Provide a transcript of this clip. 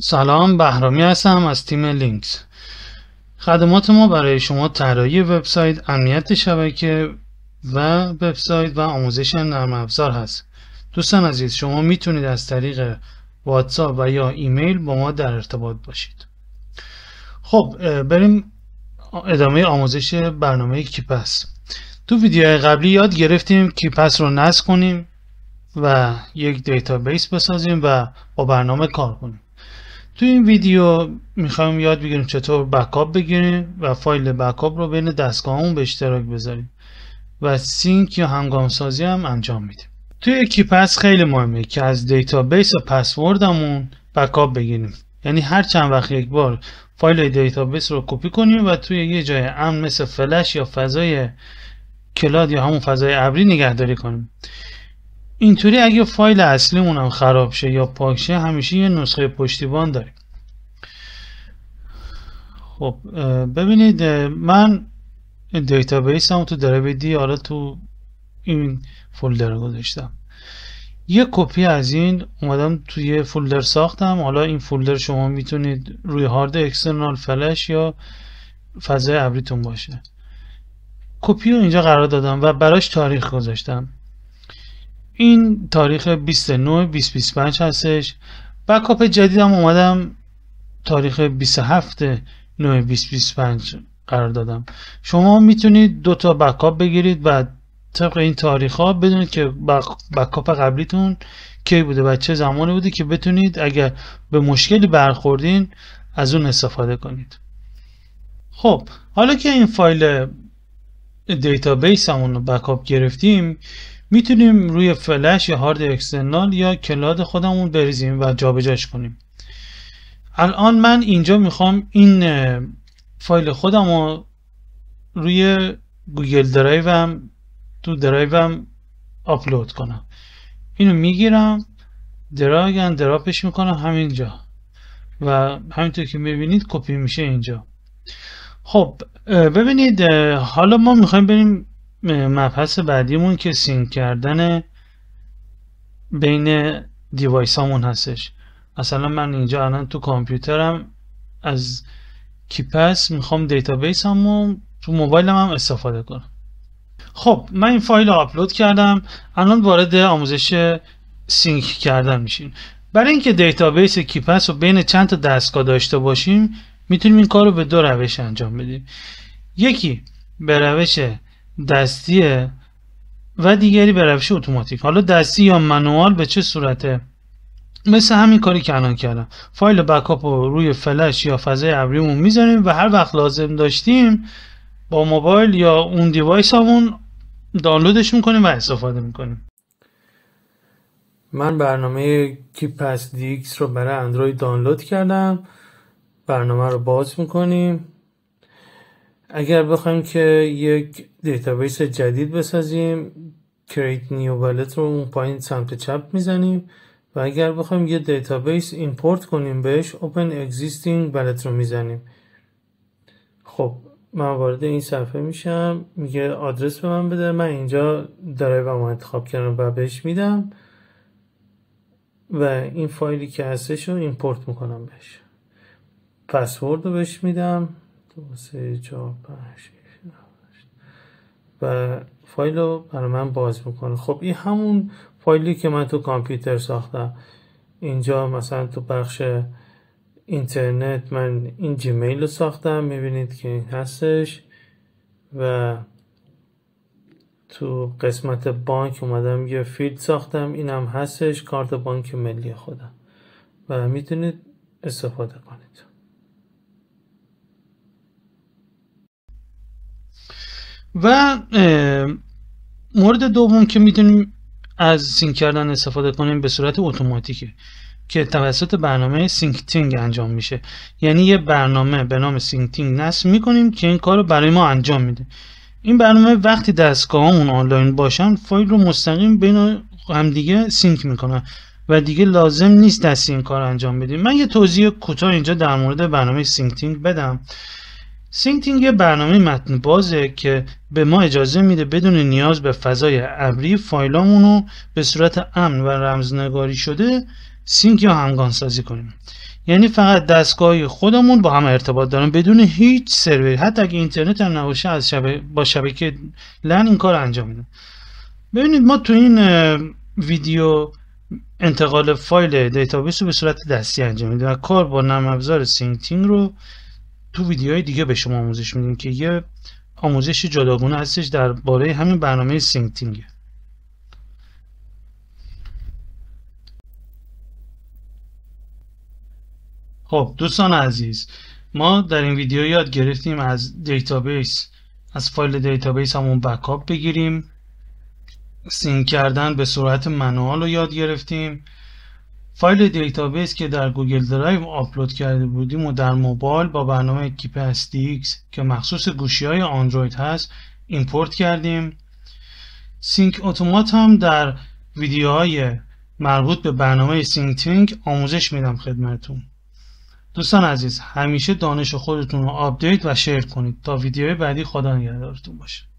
سلام، بهرامی هستم از تیم لینکس. خدمات ما برای شما طراحی وبسایت، امنیت شبکه و وبسایت و آموزش نرم افزار هست. دوستان عزیز، شما میتونید از طریق واتساپ و یا ایمیل با ما در ارتباط باشید. خب بریم ادامه آموزش برنامه کیپس. تو ویدیوهای قبلی یاد گرفتیم کیپس رو نصب کنیم و یک دیتابیس بسازیم و با برنامه کار کنیم. تو این ویدیو میخوایم یاد بگیریم چطور بکاپ بگیریم و فایل بکاپ رو بین دستگاهمون به اشتراک بذاریم و سینک یا همگامسازی هم انجام میدیم. توی کیپس خیلی مهمه که از دیتابیس و پسوردمون بکاپ بگیریم، یعنی هر چند وقت یک بار فایل دیتابیس رو کپی کنیم و توی یه جای امن مثل فلش یا فضای کلاد یا همون فضای ابری نگهداری کنیم. اینطوری اگه فایل اصلیمون هم خراب شه یا پاک شه همیشه یه نسخه پشتیبان داریم. خب ببینید، من دیتابیس هم تو درایو دی حالا تو این فولدر گذاشتم. یه کپی از این اومدم توی فولدر ساختم. حالا این فولدر شما میتونید روی هارد اکسترنال فلش یا فضای ابریتون باشه. کپی رو اینجا قرار دادم و براش تاریخ گذاشتم. این تاریخ 29/2025 هستش. بکاپ جدیدم اومدم تاریخ 27/9/2025 قرار دادم. شما میتونید دو تا بکاپ بگیرید و طبق این تاریخ ها بدونید که بکاپ قبلیتون کی بوده و چه زمانی بوده که بتونید اگر به مشکلی برخوردین از اون استفاده کنید. خب حالا که این فایل دیتابیس همون رو بکاپ گرفتیم، میتونیم روی فلش یا هارد اکسترنال یا کلاد خودمون بریزیم و جابجاش کنیم. الان من اینجا میخوام این فایل خودم رو روی گوگل درایوم تو درایوم آپلود کنم. اینو میگیرم، دراگ اند دراپش میکنم همینجا و همینطور که میبینید کپی میشه اینجا. خب ببینید، حالا ما میخوایم بریم مبحث بعدیمون که سینک کردن بین دیوایس هامون هستش. مثلا من اینجا الان تو کامپیوترم از کیپس میخوام دیتابیس همو تو موبایلم هم استفاده کنم. خب من این فایل رو آپلود کردم. الان وارد آموزش سینک کردن میشیم. برای اینکه دیتابیس کیپس رو بین چند تا دستگاه داشته باشیم میتونیم این کار رو به دو روش انجام بدیم. یکی به روش دستیه و دیگری به روش اتوماتیک. حالا دستی یا منوال به چه صورته؟ مثل همین کاری که الان کردم. فایل بکاپ رو روی فلش یا فضای ابریمون میذاریم و هر وقت لازم داشتیم با موبایل یا اون دیوایس همون دانلودش میکنیم و استفاده میکنیم. من برنامه کیپس دی ایکس رو برای اندروید دانلود کردم. برنامه رو باز میکنیم. اگر بخوایم که یک دیتابیس جدید بسازیم create new wallet رو اون پایین سمت چپ میزنیم و اگر بخوایم یه دیتابیس ایمپورت کنیم بهش open existing wallet رو میزنیم. خب من وارد این صفحه میشم، میگه آدرس به من بده. من اینجا درایوم رو انتخاب کردم و بهش میدم و این فایلی که هستش رو ایمپورت میکنم بهش. پسورد رو بهش میدم 2 3 4 5 6 و فایل رو برای من باز میکنه. خب این همون فایلی که من تو کامپیوتر ساختم. اینجا مثلا تو بخش اینترنت من این جیمیل رو ساختم، میبینید که این هستش و تو قسمت بانک اومدم یه فیلد ساختم، اینم هستش، کارت بانک ملی خودم و میتونید استفاده کنید. و مورد دوم که میتونیم از سینک کردن استفاده کنیم به صورت اتوماتیکه که توسط برنامه سینکتینگ انجام میشه. یعنی یه برنامه به نام سینکتینگ نصب میکنیم که این کار رو برای ما انجام میده. این برنامه وقتی دستگاهمون آنلاین باشن فایل رو مستقیم بین همدیگه سینک میکنه و دیگه لازم نیست دستی این کار انجام بدیم. من یه توضیح کوتاه اینجا در مورد برنامه سینکتینگ بدم. سینکتینگ یه برنامه متن بازه که به ما اجازه میده بدون نیاز به فضای ابری فایلامونو به صورت امن و رمزنگاری شده سینک یا همگانسازی کنیم. یعنی فقط دستگاه خودمون با هم ارتباط دارن بدون هیچ سروری، حتی اگه اینترنت هم نباشه از با شبکه لن این کار انجام میدن. ببینید ما تو این ویدیو انتقال فایل دیتابیس رو به صورت دستی انجام میدیم و کار با نرم افزار سینکتینگ رو تو ویدیوهای دیگه به شما آموزش میدیم که یه آموزش جداگونه هستش درباره همین برنامه سینکتینگ. خب دوستان عزیز، ما در این ویدیو یاد گرفتیم از دیتابیس، از فایل دیتابیس همون بکاپ بگیریم، سینک کردن به صورت منوال رو یاد گرفتیم، فایل دیتابیس که در گوگل درایو آپلود کرده بودیم و در موبایل با برنامه کیپ SDX که مخصوص گوشی‌های اندروید هست ایمپورت کردیم. سینک اتومات هم در ویدیوهای مربوط به برنامه سینکتینگ آموزش میدم خدمتتون. دوستان عزیز، همیشه دانش خودتون رو آپدیت و شیر کنید. تا ویدیوهای بعدی خدا نگهدارتون باشه.